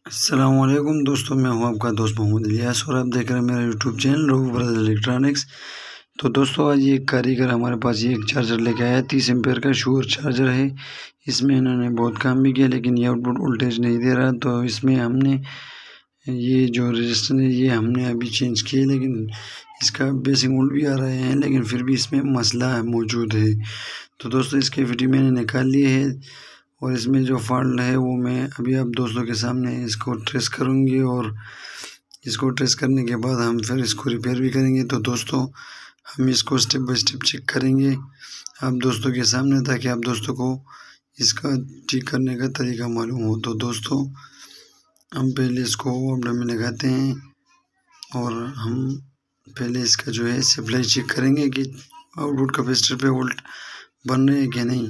अस्सलामुअलैकुम दोस्तों, मैं हूं आपका दोस्त मोहम्मद इलियास और आप देख रहे हैं मेरा YouTube channel Raghu brother electronics. तो दोस्तों, आज ये कारीगर हमारे पास ये एक चार्जर लेके आया। 30 एम्पेयर का श्योर चार्जर है। इसमें इन्होंने बहुत काम भी किया, लेकिन ये आउटपुट वोल्टेज नहीं दे रहा। तो इसमें हमने ये जो रजिस्टर है ये हमने अभी चेंज किए, लेकिन इसका बेसिक वोल्ट भी आ रहे हैं, लेकिन फिर भी इसमें मसला मौजूद है। तो दोस्तों, इसकी वीडियो मैंने निकाल ली है और इसमें जो फॉल्ट है वो मैं अभी आप दोस्तों के सामने इसको ट्रेस करूँगी, और इसको ट्रेस करने के बाद हम फिर इसको रिपेयर भी करेंगे। तो दोस्तों, हम इसको स्टेप बाय स्टेप चेक करेंगे आप दोस्तों के सामने, ताकि आप दोस्तों को इसका ठीक करने का तरीका मालूम हो। तो दोस्तों, हम पहले इसको अपने में लगाते हैं और हम पहले इसका जो है सप्लाई चेक करेंगे कि आउटपुट कैपेसिटर पे वोल्ट बन रहे हैं कि नहीं।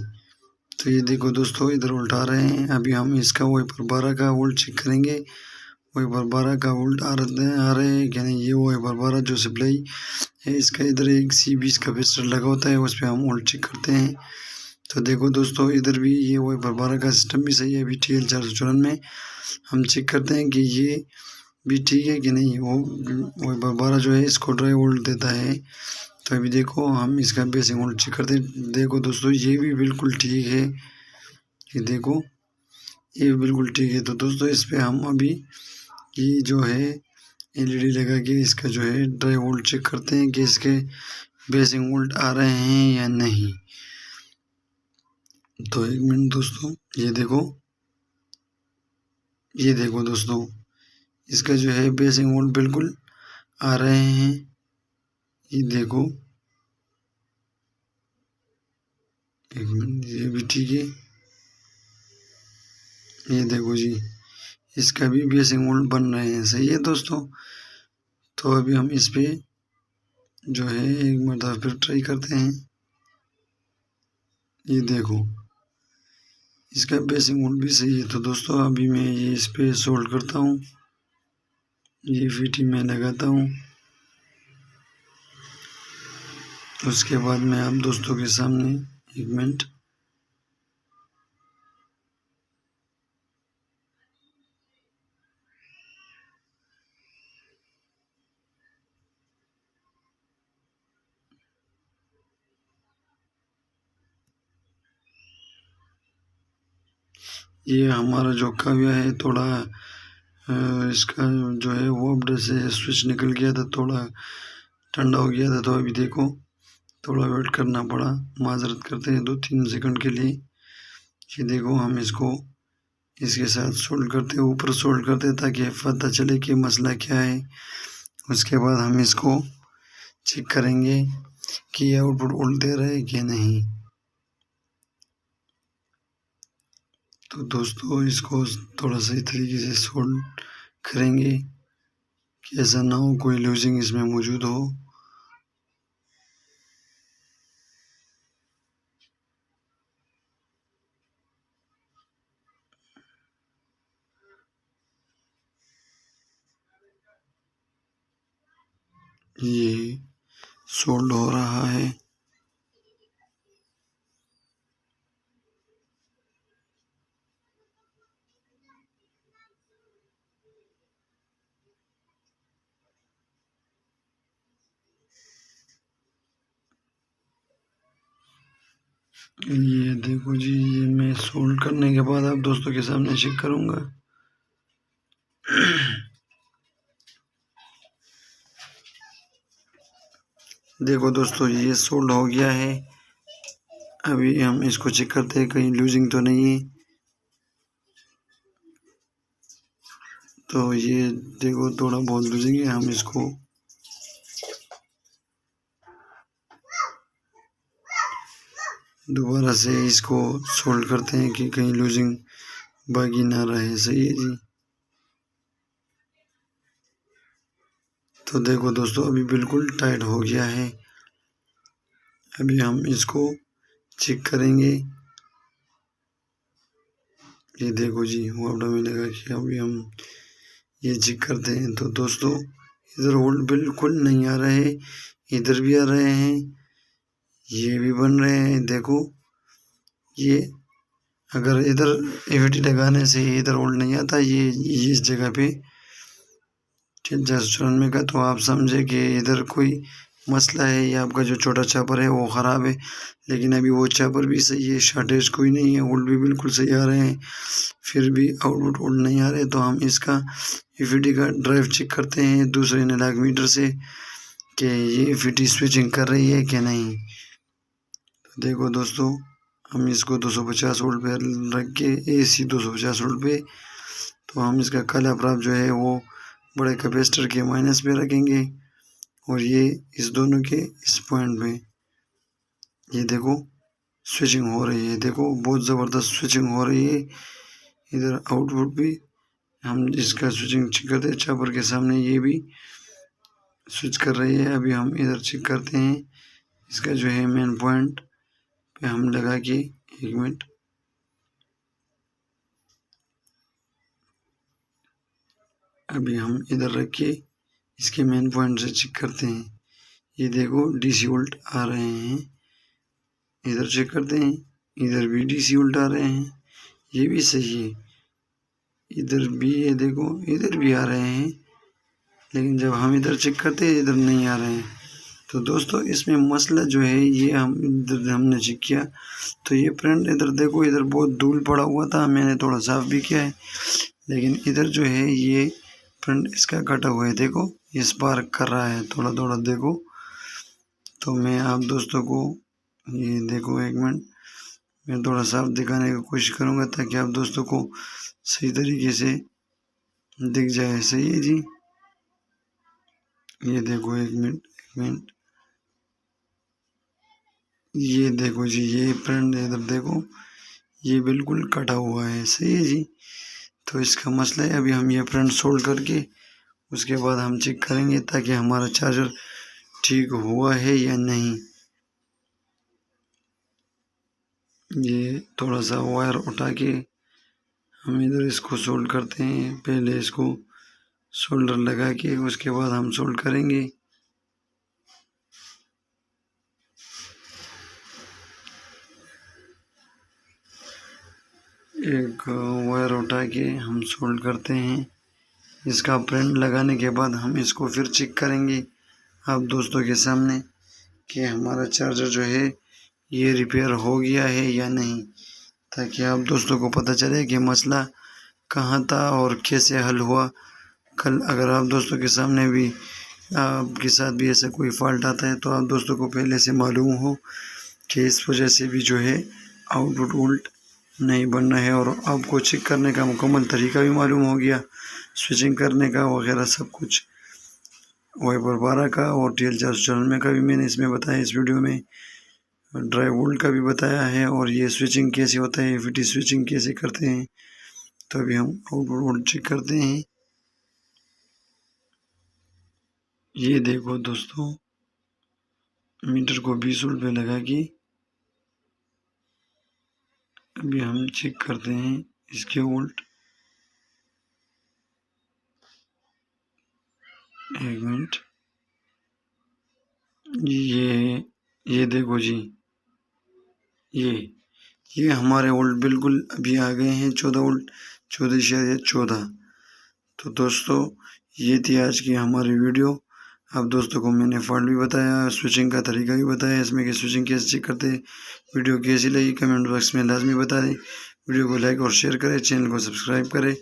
तो ये देखो दोस्तों, इधर वोल्ट आ रहे हैं। अभी हम इसका वही पर 12 का वोल्ट चेक करेंगे, वही पर 12 का वोल्ट आ रहे हैं कि नहीं। ये वही पर 12 जो सप्लाई है, इसका इधर एक C20 कैपेसिटर लगा होता है, उस पर हम वोल्ट चेक करते हैं। तो देखो दोस्तों, इधर भी ये वही पर 12 का सिस्टम भी सही है। अभी TL494 हम चेक करते हैं कि ये भी ठीक है कि नहीं। वो वही पर 12 जो है इसको ड्राई वोल्ट देता है। तो अभी देखो, हम इसका बेसिक वोल्ट चेक करते हैं। देखो दोस्तों, ये भी बिल्कुल ठीक है। ये देखो, ये बिल्कुल ठीक है। तो दोस्तों, इस पे हम अभी ये जो है LED लगा के इसका जो है ड्राई वोल्ट चेक करते हैं कि इसके बेसिक वोल्ट आ रहे हैं या नहीं। तो एक मिनट दोस्तों, ये देखो दोस्तों, इसका जो है बेसिक वोल्ट बिल्कुल आ रहे हैं। ये देखो, एक मिनट, ये भी ठीक है। ये देखो जी, इसका भी बेसिक वोल्ट बन रहे हैं। सही है दोस्तों। तो अभी हम इस पे जो है एक मरतबा फिर ट्राई करते हैं। ये देखो, इसका बेसिक वोल्ट भी सही है। तो दोस्तों, अभी मैं ये इस पे सोल्ड करता हूँ, ये फिटिंग में लगाता हूँ। उसके बाद मैं आप दोस्तों के सामने, एक मिनट, ये हमारा जो काव्या है थोड़ा इसका जो है वो अपडेट से स्विच निकल गया था, थोड़ा ठंडा हो गया था। तो अभी देखो, थोड़ा वेट करना पड़ा। माजरत करते हैं 2-3 सेकंड के लिए। ये देखो, हम इसको इसके साथ सोल्ड करते, ऊपर सोल्ड करते, ताकि पता चले कि मसला क्या है। उसके बाद हम इसको चेक करेंगे कि आउटपुट वोल्ट दे रहा है कि नहीं। तो दोस्तों, इसको थोड़ा सही तरीके से सोल्ड करेंगे कि ऐसा ना हो कोई लूजिंग इसमें मौजूद हो। ये सोल्ड हो रहा है। ये देखो जी, ये मैं सोल्ड करने के बाद आप दोस्तों के सामने चेक करूंगा। देखो दोस्तों, ये सोल्ड हो गया है। अभी हम इसको चेक करते हैं कहीं लूजिंग तो नहीं है। तो ये देखो, थोड़ा बहुत लूजिंग है। हम इसको दोबारा से इसको सोल्ड करते हैं कि कहीं लूजिंग बाकी ना रहे। सही है जी। तो देखो दोस्तों, अभी बिल्कुल टाइट हो गया है। अभी हम इसको चेक करेंगे। ये देखो जी, हुआ में लगा कि अभी हम ये चेक करते हैं। तो दोस्तों, इधर वोल्ट बिल्कुल नहीं आ रहे, इधर भी आ रहे हैं, ये भी बन रहे हैं। देखो, ये अगर इधर AVT लगाने से इधर वोल्ट नहीं आता, ये इस जगह पे 494 का, तो आप समझे कि इधर कोई मसला है, या आपका जो छोटा चापर है वो ख़राब है। लेकिन अभी वो चापर भी सही है, शॉर्टेज कोई नहीं है, वोल्ट भी बिल्कुल सही आ रहे हैं, फिर भी आउटपुट वोल्ट नहीं आ रहे। तो हम इसका AVT का ड्राइव चेक करते हैं दूसरे एनालॉग मीटर से कि ये AVT स्विचिंग कर रही है कि नहीं। तो देखो दोस्तों, हम इसको 250 वोल्ट पे रख के AC 250 वोल्ट पे, तो हम इसका काला प्राप्त जो है वो बड़े कैपेसिटर के माइनस पे रखेंगे, और ये इस दोनों के इस पॉइंट में ये देखो स्विचिंग हो रही है। देखो बहुत ज़बरदस्त स्विचिंग हो रही है। इधर आउटपुट भी हम इसका स्विचिंग चेक करते हैं, चापर के सामने ये भी स्विच कर रही है। अभी हम इधर चेक करते हैं इसका जो है मेन पॉइंट पे हम लगा के, 1 मिनट, अभी हम इधर रख के इसके मेन पॉइंट से चेक करते हैं। ये देखो DC वोल्ट आ रहे हैं, इधर चेक करते हैं, इधर भी DC वोल्ट आ रहे हैं, ये भी सही है। इधर भी ये देखो इधर भी आ रहे हैं, लेकिन जब हम इधर चेक करते हैं इधर नहीं आ रहे हैं। तो दोस्तों इसमें मसला जो है, ये हम इधर हमने चेक किया तो ये फ्रेंड इधर देखो, इधर बहुत धूल पड़ा हुआ था, मैंने थोड़ा साफ भी किया है, लेकिन इधर जो है ये फ्रेंड इसका कटा हुआ है। देखो ये स्पार्क कर रहा है थोड़ा थोड़ा, देखो। तो मैं आप दोस्तों को ये देखो, 1 मिनट, मैं थोड़ा साफ दिखाने की कोशिश करूँगा ताकि आप दोस्तों को सही तरीके से दिख जाए। सही है जी, ये देखो 1 मिनट, 1 मिनट, ये देखो जी, ये फ्रेंड इधर देखो ये बिल्कुल कटा हुआ है। सही है जी, तो इसका मसला है। अभी हम ये फ्रेंड सोल्ड करके उसके बाद हम चेक करेंगे ताकि हमारा चार्जर ठीक हुआ है या नहीं। ये थोड़ा सा वायर उठा के हम इधर इसको सोल्ड करते हैं। पहले इसको सोल्डर लगा के उसके बाद हम सोल्ड करेंगे। एक वायर उठा के हम सोल्ड करते हैं। इसका प्रिंट लगाने के बाद हम इसको फिर चेक करेंगे आप दोस्तों के सामने कि हमारा चार्जर जो है ये रिपेयर हो गया है या नहीं, ताकि आप दोस्तों को पता चले कि मसला कहाँ था और कैसे हल हुआ। कल अगर आप दोस्तों के सामने भी आपके साथ भी ऐसा कोई फॉल्ट आता है तो आप दोस्तों को पहले से मालूम हो कि इस वजह से भी जो है आउटपुट वोल्ट नहीं बनना है, और आपको चेक करने का मुकम्मल तरीका भी मालूम हो गया, स्विचिंग करने का वगैरह सब कुछ। वाइपर 12 का और TL494 का भी मैंने इसमें बताया, इस वीडियो में ड्राई वोल्ट का भी बताया है, और ये स्विचिंग कैसे होता है, AVT स्विचिंग कैसे करते हैं। तो अभी हम आउटपुट वोल्ट चेक करते हैं। ये देखो दोस्तों, मीटर को 20 वोल्ट पे लगा के अभी हम चेक करते हैं इसके वोल्ट। 1 मिनट, ये देखो जी, ये हमारे वोल्ट बिल्कुल अभी आ गए हैं 14 वोल्ट, 14/14। तो दोस्तों ये थी आज की हमारी वीडियो। आप दोस्तों को मैंने फॉल्ट भी बताया, स्विचिंग का तरीका भी बताया, इसमें कि स्विचिंग कैसे चेक करते हैं। वीडियो कैसी लगी कमेंट बॉक्स में लाजमी बता दें। वीडियो को लाइक और शेयर करें, चैनल को सब्सक्राइब करें।